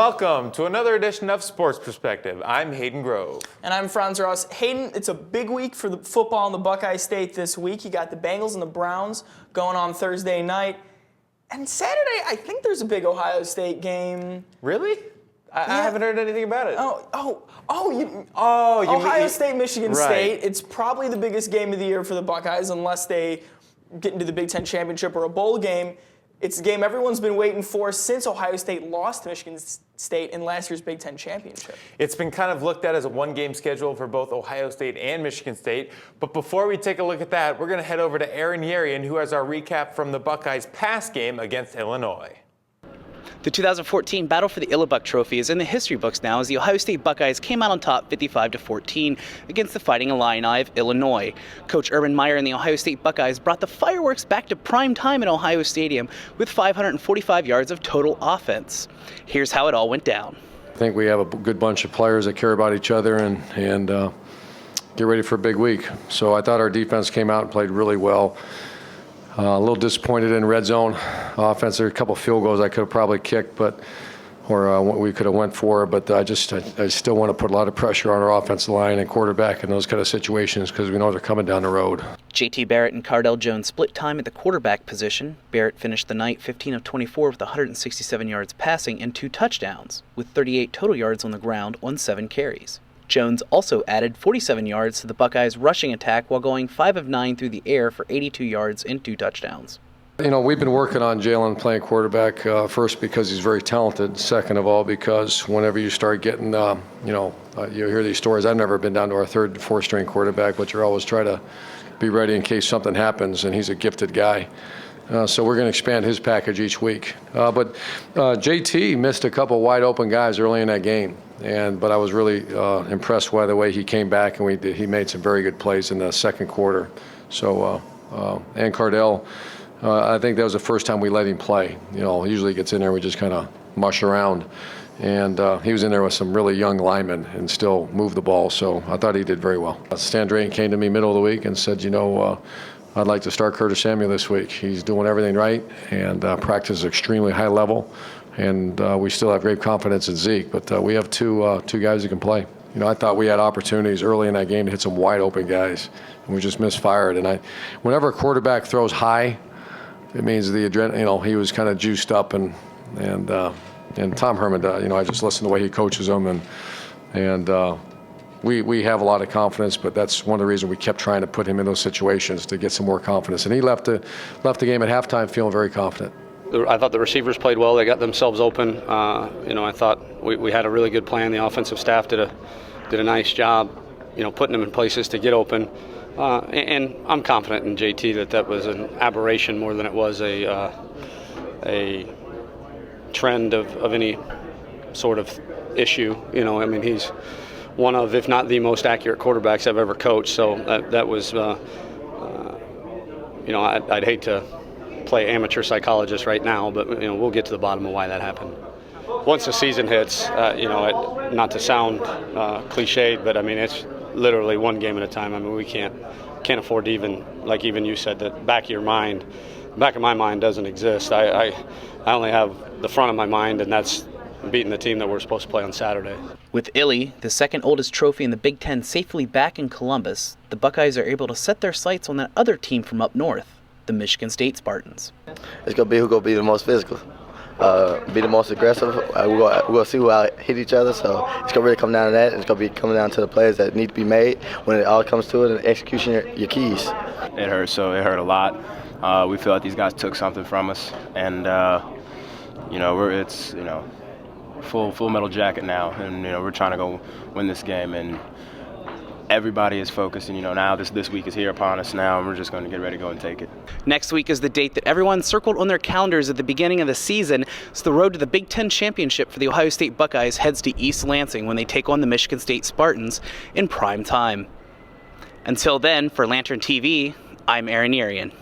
Welcome to another edition of Sports Perspective. I'm Hayden Grove. And I'm Franz Ross. Hayden, it's a big week for the football in the Buckeye State this week. You got the Bengals and the Browns going on Thursday night. And Saturday, I think there's a big Ohio State game. Really? I haven't heard anything about it. Ohio State, Michigan right. State. It's probably the biggest game of the year for the Buckeyes unless they get into the Big Ten Championship or a bowl game. It's a game everyone's been waiting for since Ohio State lost to Michigan State in last year's Big Ten Championship. It's been kind of looked at as a one-game schedule for both Ohio State and Michigan State. But before we take a look at that, we're going to head over to Aaron Yerian, who has our recap from the Buckeyes' past game against Illinois. The 2014 battle for the Illibuk Trophy is in the history books now as the Ohio State Buckeyes came out on top 55-14 against the Fighting Illini of Illinois. Coach Urban Meyer and the Ohio State Buckeyes brought the fireworks back to prime time at Ohio Stadium with 545 yards of total offense. Here's how it all went down. I think we have a good bunch of players that care about each other and get ready for a big week. So I thought our defense came out and played really well. A little disappointed in red zone offense. There were a couple field goals I could have probably kicked, or we could have went for. But I still want to put a lot of pressure on our offensive line and quarterback in those kind of situations because we know they're coming down the road. JT Barrett and Cardell Jones split time at the quarterback position. Barrett finished the night 15 of 24 with 167 yards passing and 2 touchdowns, with 38 total yards on the ground on 7 carries. Jones also added 47 yards to the Buckeyes' rushing attack while going 5 of 9 through the air for 82 yards and 2 touchdowns. You know, we've been working on Jalen playing quarterback, first because he's very talented, second of all because whenever you start getting, you hear these stories. I've never been down to our 3rd and 4th string quarterback, but you're always trying to be ready in case something happens, and he's a gifted guy. So we're going to expand his package each week. But JT missed a couple wide open guys early in that game. But I was really impressed by the way he came back, and he made some very good plays in the second quarter. So, and Cardell, I think that was the first time we let him play. You know, usually he gets in there, we just kind of mush around. And he was in there with some really young linemen and still moved the ball. So I thought he did very well. Stan Drayton came to me middle of the week and said, I'd like to start Curtis Samuel this week. He's doing everything right and practice is extremely high level. And we still have great confidence in Zeke, but we have two guys who can play. You know, I thought we had opportunities early in that game to hit some wide open guys, and we just misfired. And whenever a quarterback throws high, it means the adrenaline. He was kind of juiced up, and Tom Herman, I just listen to the way he coaches them, and we have a lot of confidence, but that's one of the reasons we kept trying to put him in those situations to get some more confidence. And he left the game at halftime feeling very confident. I thought the receivers played well. They got themselves open. I thought we had a really good plan. The offensive staff did a nice job, putting them in places to get open. And I'm confident in JT that was an aberration more than it was a trend of any sort of issue. He's one of, if not the most accurate quarterbacks I've ever coached. So that was, I'd hate to play amateur psychologist right now, but we'll get to the bottom of why that happened. Once the season hits, not to sound cliched, but it's literally one game at a time. We can't afford to even you said, that back of my mind doesn't exist. I only have the front of my mind, and that's beating the team that we're supposed to play on Saturday. With Illy, the second oldest trophy in the Big Ten, safely back in Columbus, the Buckeyes are able to set their sights on that other team from up north, the Michigan State Spartans. It's going to be who's going to be the most physical, be the most aggressive. We're going to see who hit each other, so it's going to really come down to that. It's going to be coming down to the plays that need to be made when it all comes to it, and execution your keys. It hurt, so it hurt a lot. We feel like these guys took something from us, and it's full metal jacket now, and we're trying to go win this game, and everybody is focused, and now this week is here upon us now, and we're just going to get ready to go and take it. Next week is the date that everyone circled on their calendars at the beginning of the season. It's the road to the Big Ten Championship for the Ohio State Buckeyes heads to East Lansing when they take on the Michigan State Spartans in prime time. Until then, for Lantern TV, I'm Aaron Yerian.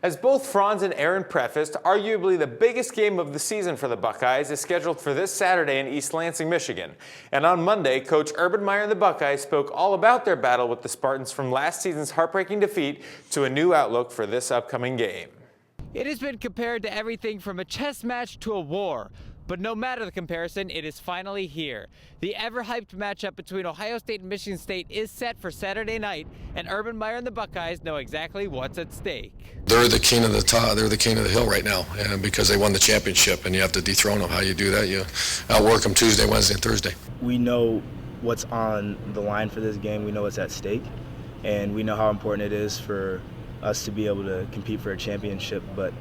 As both Franz and Aaron prefaced, arguably the biggest game of the season for the Buckeyes is scheduled for this Saturday in East Lansing, Michigan. And on Monday, Coach Urban Meyer and the Buckeyes spoke all about their battle with the Spartans from last season's heartbreaking defeat to a new outlook for this upcoming game. It has been compared to everything from a chess match to a war. But no matter the comparison, it is finally here. The ever-hyped matchup between Ohio State and Michigan State is set for Saturday night, and Urban Meyer and the Buckeyes know exactly what's at stake. They're the king of the top. They're the king of the hill right now, and because they won the championship, and you have to dethrone them. How you do that? You outwork them Tuesday, Wednesday, and Thursday. We know what's on the line for this game. We know what's at stake, and we know how important it is for us to be able to compete for a championship. But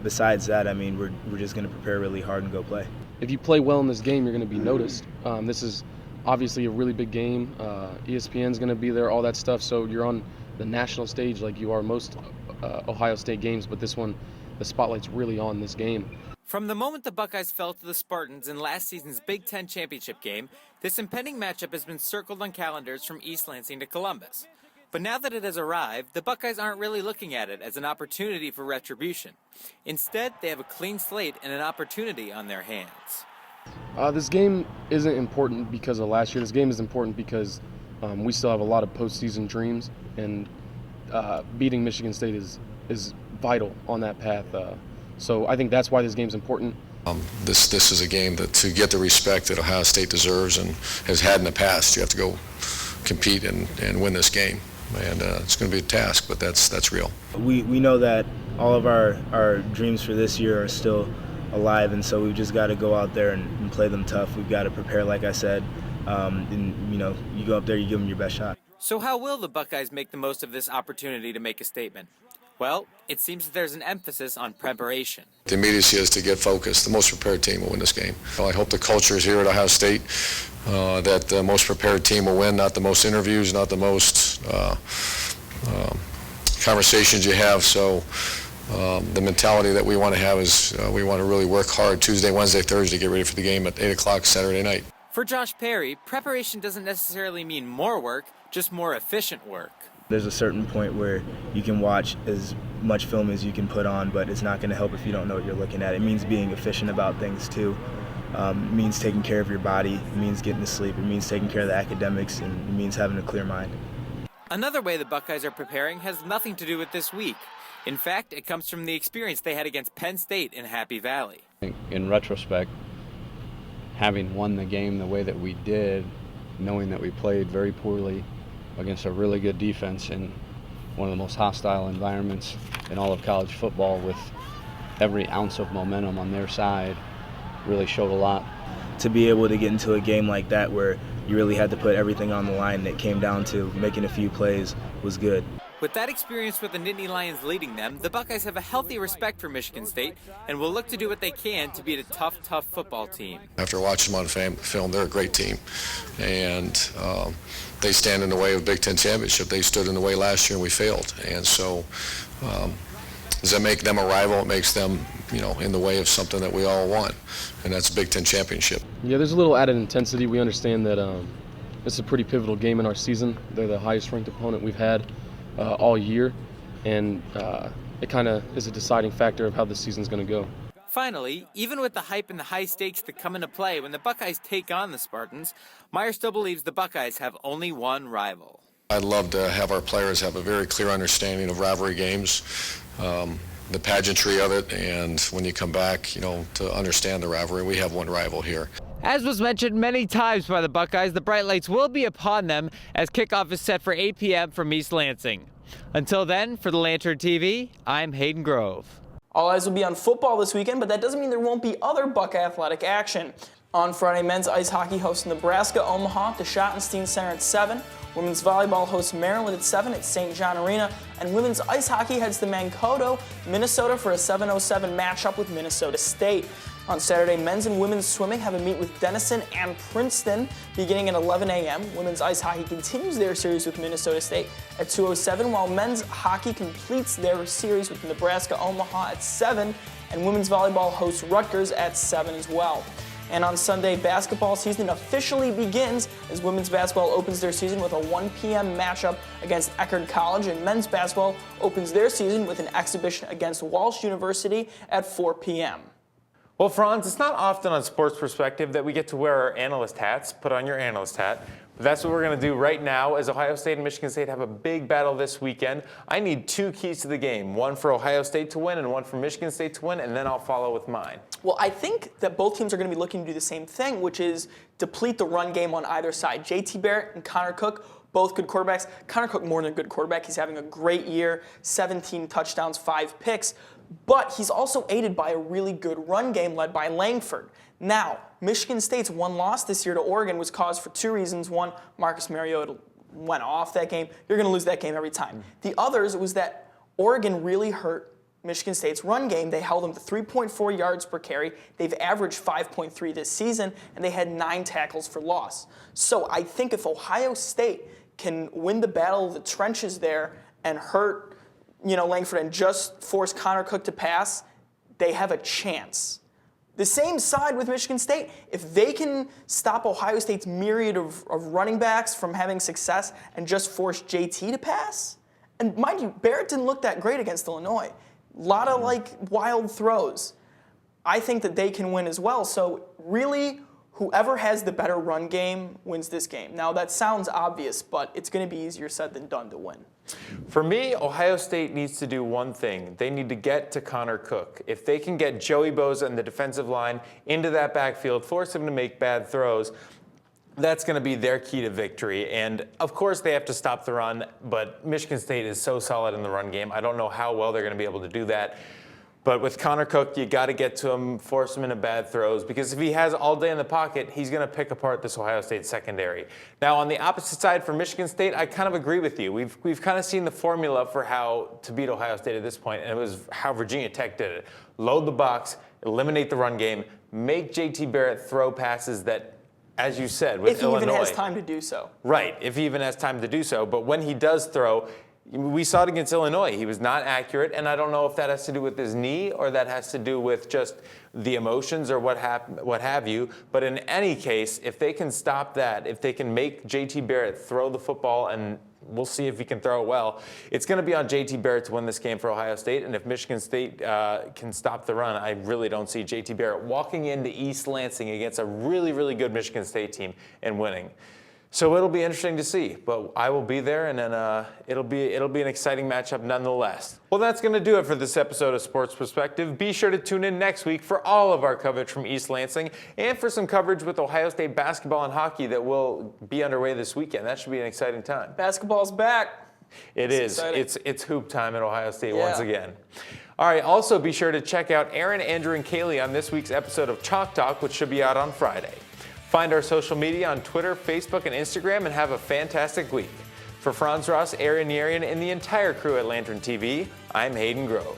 besides that, I mean, we're just going to prepare really hard and go play. If you play well in this game, you're going to be noticed. This is obviously a really big game. ESPN's going to be there, all that stuff. So you're on the national stage like you are most Ohio State games, but this one, the spotlight's really on this game. From the moment the Buckeyes fell to the Spartans in last season's Big Ten championship game, this impending matchup has been circled on calendars from East Lansing to Columbus. But now that it has arrived, the Buckeyes aren't really looking at it as an opportunity for retribution. Instead, they have a clean slate and an opportunity on their hands. This game isn't important because of last year. This game is important because we still have a lot of postseason dreams, and beating Michigan State is vital on that path. So I think that's why this game's important. This is a game that to get the respect that Ohio State deserves and has had in the past, you have to go compete and win this game. And it's going to be a task, but that's real. We know that all of our dreams for this year are still alive, and so we've just got to go out there and play them tough. We've got to prepare, like I said, and you go up there, you give them your best shot. So how will the Buckeyes make the most of this opportunity to make a statement? Well, it seems that there's an emphasis on preparation. The immediacy is to get focused. The most prepared team will win this game. I hope the culture is here at Ohio State, that the most prepared team will win, not the most interviews, not the most conversations you have. So the mentality that we want to have is we want to really work hard Tuesday, Wednesday, Thursday, get ready for the game at 8 o'clock Saturday night. For Josh Perry, preparation doesn't necessarily mean more work, just more efficient work. There's a certain point where you can watch as much film as you can put on, but it's not going to help if you don't know what you're looking at. It means being efficient about things too. It means taking care of your body. It means getting to sleep. It means taking care of the academics, and it means having a clear mind. Another way the Buckeyes are preparing has nothing to do with this week. In fact, it comes from the experience they had against Penn State in Happy Valley. In retrospect, having won the game the way that we did, knowing that we played very poorly against a really good defense in one of the most hostile environments in all of college football, with every ounce of momentum on their side, really showed a lot. To be able to get into a game like that where you really had to put everything on the line and it came down to making a few plays was good. With that experience with the Nittany Lions leading them, the Buckeyes have a healthy respect for Michigan State and will look to do what they can to beat a tough football team. After watching them on film, they're a great team, and they stand in the way of Big Ten championship. They stood in the way last year and we failed, and so does that make them a rival? It makes them, in the way of something that we all want, and that's Big Ten championship. Yeah, there's a little added intensity. We understand that it's a pretty pivotal game in our season. They're the highest ranked opponent we've had all year, and it kind of is a deciding factor of how this season's going to go. Finally, even with the hype and the high stakes that come into play when the Buckeyes take on the Spartans, Meyer still believes the Buckeyes have only one rival. I'd love to have our players have a very clear understanding of rivalry games, the pageantry of it, and when you come back, to understand the rivalry. We have one rival here. As was mentioned many times by the Buckeyes, the bright lights will be upon them as kickoff is set for 8 p.m. from East Lansing. Until then, for the Lantern TV, I'm Hayden Grove. All eyes will be on football this weekend, but that doesn't mean there won't be other Buckeye athletic action. On Friday, men's ice hockey hosts Nebraska Omaha at the Schottenstein Center at 7. Women's volleyball hosts Maryland at 7 at St. John Arena. And women's ice hockey heads to Mankato, Minnesota for a 7:07 matchup with Minnesota State. On Saturday, men's and women's swimming have a meet with Denison and Princeton beginning at 11 a.m. Women's ice hockey continues their series with Minnesota State at 2:07, while men's hockey completes their series with Nebraska Omaha at 7, and women's volleyball hosts Rutgers at 7 as well. And on Sunday, basketball season officially begins as women's basketball opens their season with a 1 p.m. matchup against Eckerd College, and men's basketball opens their season with an exhibition against Walsh University at 4 p.m. Well, Franz, it's not often on Sports Perspective that we get to wear our analyst hats. Put on your analyst hat. But that's what we're going to do right now, as Ohio State and Michigan State have a big battle this weekend. I need 2 keys to the game, one for Ohio State to win and one for Michigan State to win, and then I'll follow with mine. Well, I think that both teams are going to be looking to do the same thing, which is deplete the run game on either side. J.T. Barrett and Connor Cook, both good quarterbacks. Connor Cook more than a good quarterback. He's having a great year, 17 touchdowns, 5 picks. But he's also aided by a really good run game led by Langford. Now, Michigan State's one loss this year to Oregon was caused for 2 reasons. One, Marcus Mariota went off that game. You're going to lose that game every time. The others was that Oregon really hurt Michigan State's run game. They held them to 3.4 yards per carry. They've averaged 5.3 this season, and they had 9 tackles for loss. So I think if Ohio State can win the battle of the trenches there and hurt Langford and just force Connor Cook to pass, they have a chance. The same side with Michigan State. If they can stop Ohio State's myriad of running backs from having success and just force JT to pass, and mind you, Barrett didn't look that great against Illinois. A lot of wild throws. I think that they can win as well. So really, whoever has the better run game wins this game. Now that sounds obvious, but it's going to be easier said than done to win. For me, Ohio State needs to do one thing. They need to get to Connor Cook. If they can get Joey Bosa and the defensive line into that backfield, force him to make bad throws, that's going to be their key to victory. And, of course, they have to stop the run, but Michigan State is so solid in the run game. I don't know how well they're going to be able to do that. But with Connor Cook, you got to get to him, force him into bad throws, because if he has all day in the pocket, he's going to pick apart this Ohio State secondary. Now, on the opposite side for Michigan State, I kind of agree with you. We've kind of seen the formula for how to beat Ohio State at this point, and it was how Virginia Tech did it. Load the box, eliminate the run game, make J.T. Barrett throw passes that, as you said, with Illinois. If he even has time to do so. Right, if he even has time to do so. But when he does throw, we saw it against Illinois. He was not accurate, and I don't know if that has to do with his knee or that has to do with just the emotions or what have you. But in any case, if they can stop that, if they can make J.T. Barrett throw the football, and we'll see if he can throw it well, it's going to be on J.T. Barrett to win this game for Ohio State. And if Michigan State can stop the run, I really don't see J.T. Barrett walking into East Lansing against a really, really good Michigan State team and winning. So it'll be interesting to see, but I will be there, and then it'll be an exciting matchup nonetheless. Well, that's going to do it for this episode of Sports Perspective. Be sure to tune in next week for all of our coverage from East Lansing and for some coverage with Ohio State basketball and hockey that will be underway this weekend. That should be an exciting time. Basketball's back. It's hoop time at Ohio State once again. All right, also be sure to check out Aaron, Andrew, and Kaylee on this week's episode of Chalk Talk, which should be out on Friday. Find our social media on Twitter, Facebook, and Instagram, and have a fantastic week. For Franz Ross, Aaron Yarian, and the entire crew at Lantern TV, I'm Hayden Grove.